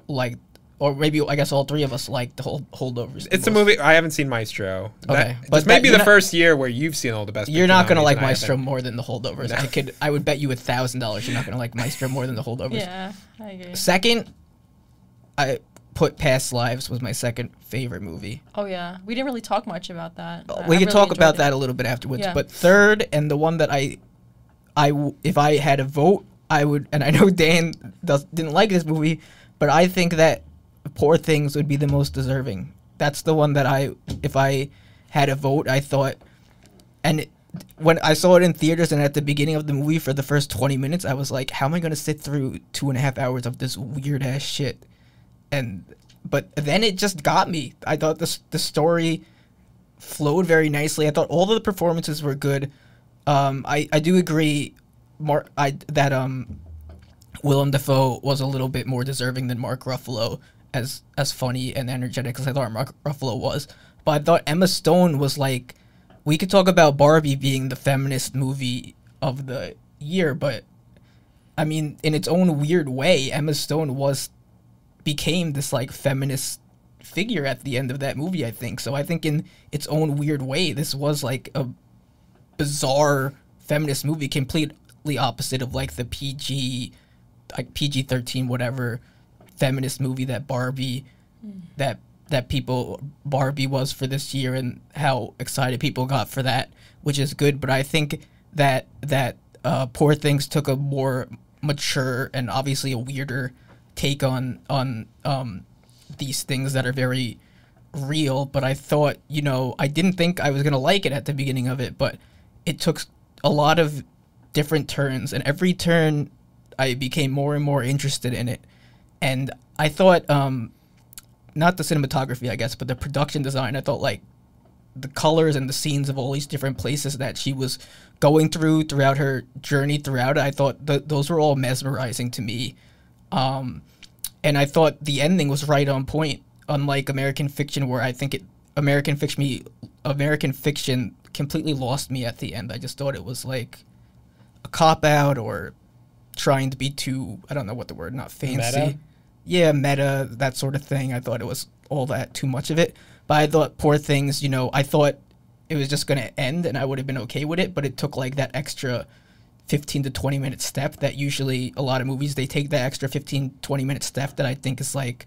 like, or maybe I guess all three of us like The Holdovers. It's a movie. I haven't seen Maestro. Okay. But this may be the first year where you've seen all the Best Picture. You're not going to like nominees Maestro more than The Holdovers. No. I would bet you $1,000 you're not going to like Maestro more than The Holdovers. Yeah, I agree. Second, I put Past Lives was my second favorite movie. Oh, yeah. We didn't really talk much about that. We could talk about that a little bit afterwards. Yeah. But third, and the one that if I had a vote, I would, and I know Dan didn't like this movie, but I think that Poor Things would be the most deserving. That's the one that if I had a vote, I thought, and when I saw it in theaters and at the beginning of the movie for the first 20 minutes, I was like, how am I going to sit through 2.5 hours of this weird ass shit? But then it just got me. I thought the story flowed very nicely. I thought all of the performances were good. I do agree that Willem Dafoe was a little bit more deserving than Mark Ruffalo, as funny and energetic as I thought Ruffalo was. But I thought Emma Stone was like, we could talk about Barbie being the feminist movie of the year, but I mean, in its own weird way, Emma Stone became this like feminist figure at the end of that movie, I think. So I think in its own weird way, this was like a bizarre feminist movie, completely opposite of like the PG-13 whatever feminist movie that Barbie Barbie was for this year, and how excited people got for that, which is good. But I think that Poor Things took a more mature and obviously a weirder take on these things that are very real. But I thought, I didn't think I was gonna like it at the beginning of it, but it took a lot of different turns, and every turn I became more and more interested in it. And I thought, not the cinematography, I guess, but the production design, I thought like the colors and the scenes of all these different places that she was going throughout her journey throughout it, I thought those were all mesmerizing to me. And I thought the ending was right on point, unlike American Fiction, where I think American Fiction completely lost me at the end. I just thought it was like a cop-out or trying to be too, I don't know what the word, not fancy. Meta? Yeah, meta, that sort of thing. I thought it was all that, too much of it. But I thought Poor Things, I thought it was just going to end and I would have been okay with it, but it took like that extra 15 to 20 minute step that usually a lot of movies, they take that extra 15, 20 minute step that I think is like,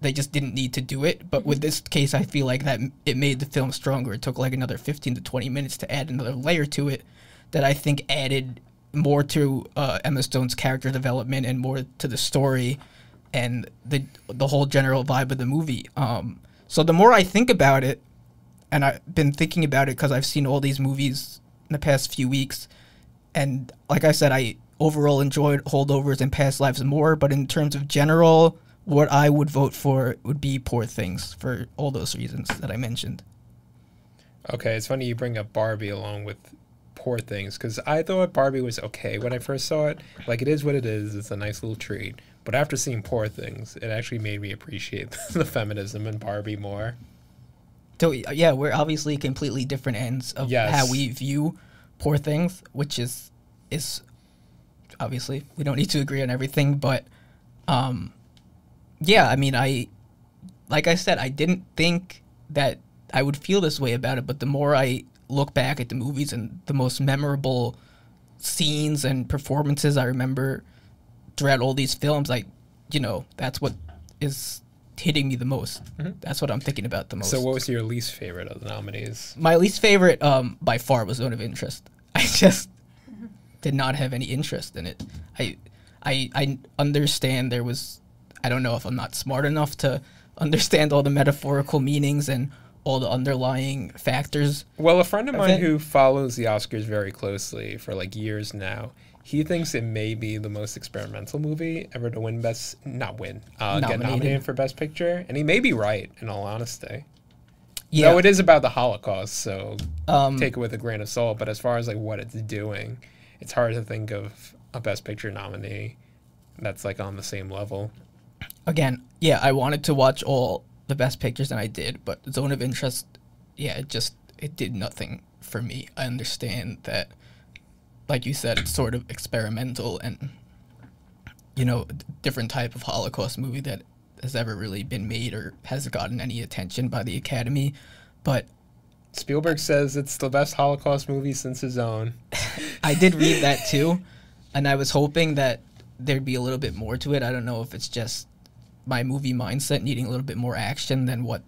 they just didn't need to do it. But with this case, I feel like that it made the film stronger. It took like another 15 to 20 minutes to add another layer to it that I think added more to Emma Stone's character development and more to the story and the whole general vibe of the movie. So the more I think about it, and I've been thinking about it because I've seen all these movies in the past few weeks, and like I said, I overall enjoyed Holdovers and Past Lives more, but in terms of general, what I would vote for would be Poor Things for all those reasons that I mentioned. Okay, it's funny you bring up Barbie along with Poor Things, because I thought Barbie was okay when I first saw it. Like, it is what it is. It's a nice little treat. But after seeing Poor Things, it actually made me appreciate the feminism in Barbie more. So, yeah, we're obviously completely different ends of how we view Poor Things, which is obviously, we don't need to agree on everything. But, yeah, I mean, like I said, I didn't think that I would feel this way about it. But the more I look back at the movies and the most memorable scenes and performances I remember throughout all these films, like, that's what is hitting me the most. Mm-hmm. That's what I'm thinking about the most. So what was your least favorite of the nominees? My least favorite by far was Zone of Interest. I just did not have any interest in it. I understand I don't know if I'm not smart enough to understand all the metaphorical meanings and all the underlying factors. Well, a friend of mine who follows the Oscars very closely for like years now, he thinks it may be the most experimental movie ever to get nominated for Best Picture, and he may be right, in all honesty. Yeah. Though it is about the Holocaust, so take it with a grain of salt, but as far as like what it's doing, it's hard to think of a Best Picture nominee that's like on the same level. Again, yeah, I wanted to watch all the Best Pictures, and I did, but Zone of Interest, yeah, it did nothing for me. I understand that, like you said, it's sort of experimental and, different type of Holocaust movie that has ever really been made or has gotten any attention by the Academy. But Spielberg says it's the best Holocaust movie since his own. I did read that too, and I was hoping that there'd be a little bit more to it. I don't know if it's just my movie mindset needing a little bit more action than what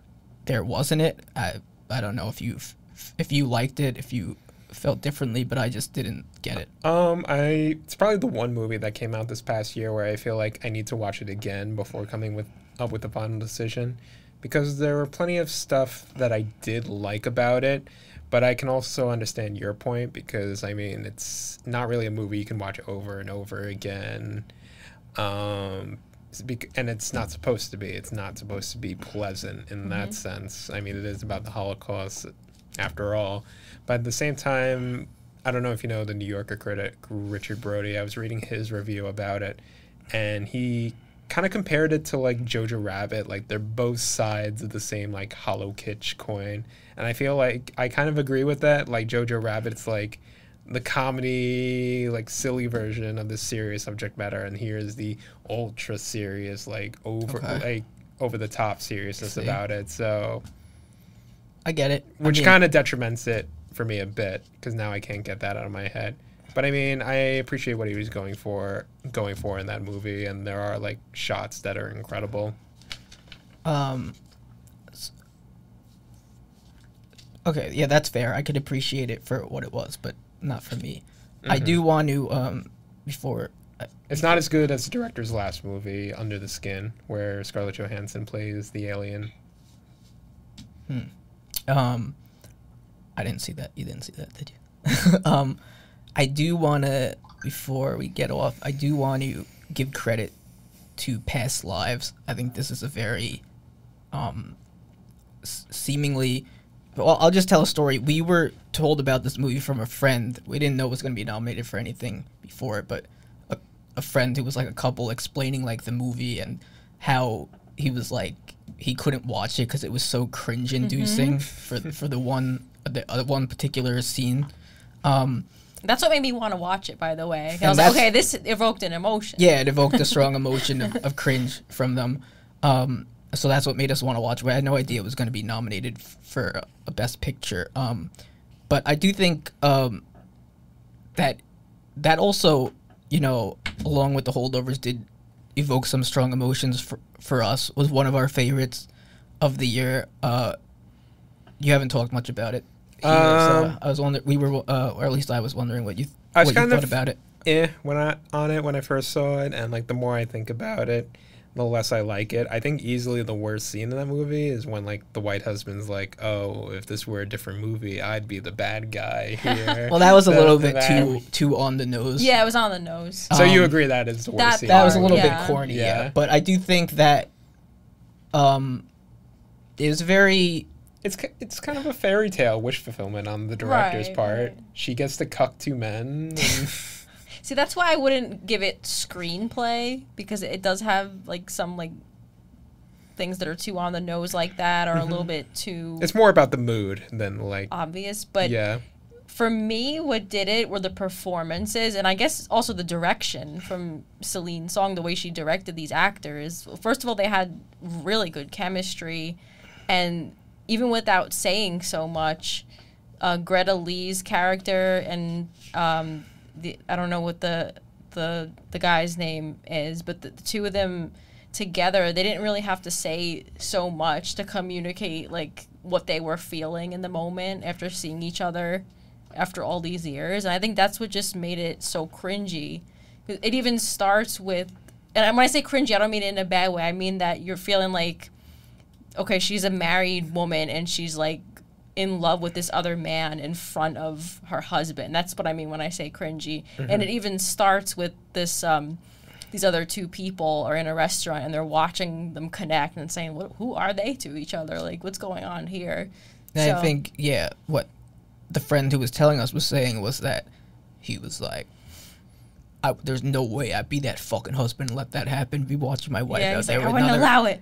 there was in it. I don't know if you liked it, if you felt differently, but I just didn't get it. It's probably the one movie that came out this past year where I feel like I need to watch it again before coming up with the final decision, because there were plenty of stuff that I did like about it, but I can also understand your point, because I mean, it's not really a movie you can watch over and over again. And it's not supposed to be. It's not supposed to be pleasant in that sense. I mean, it is about the Holocaust after all. But at the same time, I don't know if you know the New Yorker critic, Richard Brody. I was reading his review about it, and he kind of compared it to like Jojo Rabbit. Like they're both sides of the same like hollow kitsch coin, and I feel like I kind of agree with that. Like Jojo Rabbit, it's like the comedy, like silly version of the serious subject matter, and here's the ultra serious, like over the top seriousness about it. So I get it, which kind of detriments it for me a bit because now I can't get that out of my head. But I mean, I appreciate what he was going for in that movie, and there are like shots that are incredible. Okay, yeah, that's fair. I could appreciate it for what it was, but not for me. I do want to it's not as good as the director's last movie, Under the Skin, where Scarlett Johansson plays the alien. I didn't see that. You didn't see that, did you? I do want to, before we get off, I do want to give credit to Past Lives. I think this is a very seemingly... Well, I'll just tell a story. We were told about this movie from a friend. We didn't know it was going to be nominated for anything before, but a friend who was like a couple explaining like the movie and how he was like he couldn't watch it because it was so cringe-inducing for the one particular scene. That's what made me want to watch it, by the way. I was like, okay, this evoked an emotion. Yeah, it evoked a strong emotion of cringe from them. So that's what made us want to watch it. We had no idea it was going to be nominated for a Best Picture. But I do think that also, you know, along with the Holdovers, did evoke some strong emotions for us. Was one of our favorites of the year. You haven't talked much about it. So I was wondering, or at least I was wondering what you thought about it. When I first saw it, and like the more I think about it, the less I like it. I think easily the worst scene in that movie is when like the white husband's like, "Oh, if this were a different movie, I'd be the bad guy here." Well, that was a little bit too on the nose. Yeah, it was on the nose. So you agree that is the worst scene? That was a little bit corny. Yeah, but I do think that it was very. It's kind of a fairy tale wish fulfillment on the director's part. Right. She gets to cuck two men. And see, that's why I wouldn't give it screenplay, because it does have like some like things that are too on the nose like that, or a little bit too. It's more about the mood than like obvious, but yeah. For me, what did it were the performances, and I guess also the direction from Celine Song, the way she directed these actors. First of all, they had really good chemistry, and even without saying so much, Greta Lee's character and I don't know what the guy's name is, but the two of them together, they didn't really have to say so much to communicate like what they were feeling in the moment after seeing each other after all these years. And I think that's what just made it so cringy. It even starts with, and when I say cringy, I don't mean it in a bad way. I mean that you're feeling like, okay, she's a married woman and she's like in love with this other man in front of her husband. That's what I mean when I say cringy. And it even starts with this these other two people are in a restaurant and they're watching them connect and saying, who are they to each other? Like, what's going on here? And I think, yeah, what the friend who was telling us was saying was that he was like, there's no way I'd be that fucking husband and let that happen. Be watching my wife out there with another.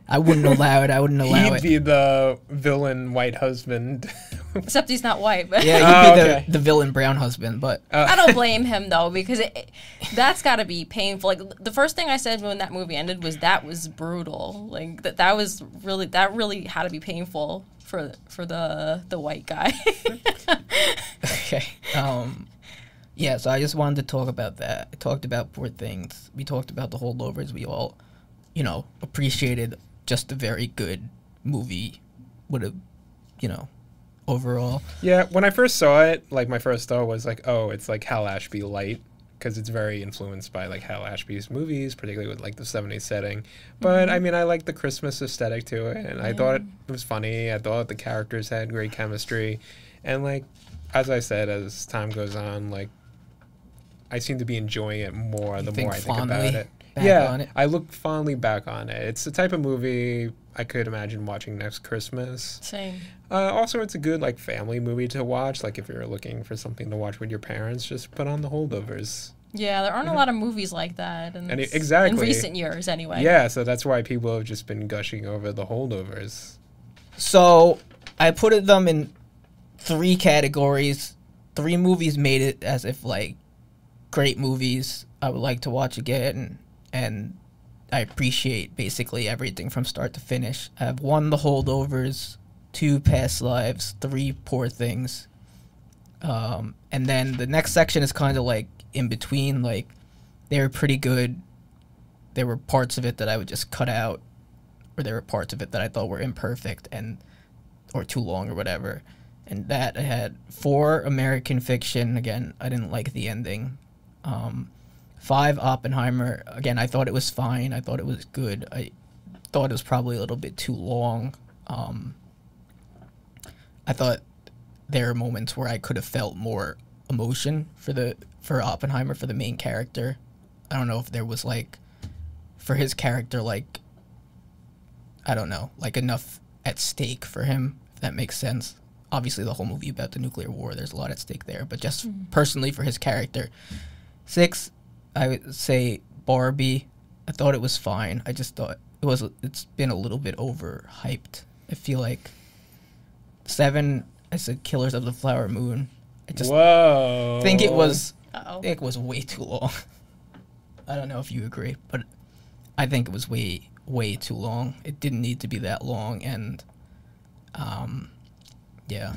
I wouldn't allow it. I wouldn't allow it. He'd be the villain white husband. Except he's not white. But yeah, he'd be the villain brown husband. But I don't blame him though, because that's got to be painful. Like the first thing I said when that movie ended was that was brutal. Like that really had to be painful for the white guy. Okay. Yeah, so I just wanted to talk about that. I talked about Poor Things. We talked about the Holdovers. We all, appreciated just a very good movie overall. Yeah, when I first saw it, like, my first thought was, like, oh, it's, like, Hal Ashby light, because it's very influenced by, like, Hal Ashby's movies, particularly with, like, the 70s setting. But, I mean, I like the Christmas aesthetic to it, and I thought it was funny. I thought the characters had great chemistry. And, like, as I said, as time goes on, like, I seem to be enjoying it more the more I think about it. I look fondly back on it. It's the type of movie I could imagine watching next Christmas. Same. Also, it's a good like family movie to watch. Like if you're looking for something to watch with your parents, just put on the Holdovers. Yeah, there aren't a lot of movies like that. Exactly. In recent years, anyway. Yeah, so that's why people have just been gushing over the Holdovers. So I put them in 3 categories. 3 movies made it as if, like, great movies I would like to watch again, and I appreciate basically everything from start to finish. I have 1, The Holdovers, 2, Past Lives, 3, Poor Things. And then the next section is kind of like in between. Like, they were pretty good. There were parts of it that I would just cut out, or there were parts of it that I thought were imperfect or too long or whatever. And that I had 4, American Fiction. Again, I didn't like the ending. 5, Oppenheimer. Again, I thought it was fine. I thought it was good. I thought it was probably a little bit too long. I thought there are moments where I could have felt more emotion for Oppenheimer, for the main character. I don't know if there was, like, for his character, like, I don't know, like, enough at stake for him, if that makes sense. Obviously, the whole movie about the nuclear war, there's a lot at stake there, but just personally for his character. 6, I would say Barbie. I thought it was fine. I just thought it's been a little bit overhyped. I feel like 7, I said Killers of the Flower Moon. I just think it was way too long. I don't know if you agree, but I think it was way too long. It didn't need to be that long, and yeah.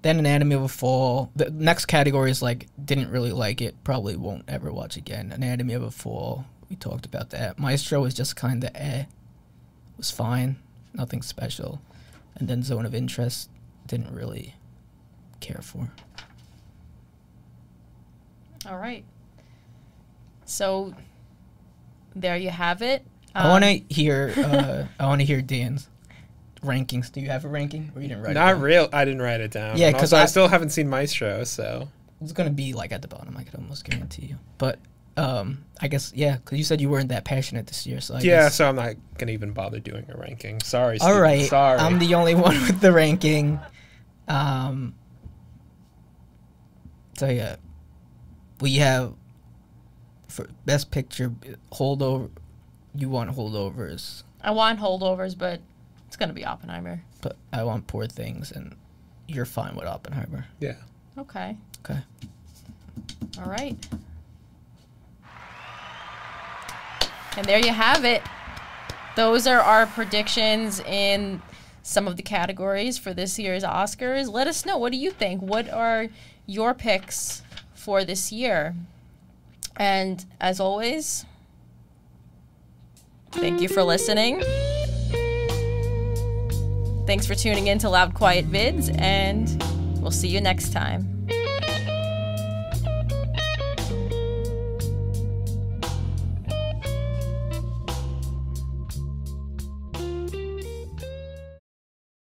Then Anatomy of a Fall. The next category is, like, didn't really like it, probably won't ever watch again. Anatomy of a Fall, we talked about that. Maestro was just kind of It was fine, nothing special. And then Zone of Interest, didn't really care for. All right. So there you have it. I want to hear Dan's rankings. Do you have a ranking, or you didn't write it down? Not real. I didn't write it down. Yeah, because I still haven't seen Maestro, so it's gonna be, like, at the bottom. I could almost guarantee you. But I guess, yeah, because you said you weren't that passionate this year, so I guess. So I'm not gonna even bother doing a ranking. Sorry, All Steve. right, Sorry. I'm the only one with the ranking. So yeah, we have for Best Picture, Holdover. You want Holdovers? I want Holdovers, but it's gonna be Oppenheimer. But I want Poor Things, and you're fine with Oppenheimer. Yeah. Okay. Okay. All right. And there you have it. Those are our predictions in some of the categories for this year's Oscars. Let us know. What do you think? What are your picks for this year? And as always, thank you for listening. Thanks for tuning in to Loud Quiet Vids, and we'll see you next time.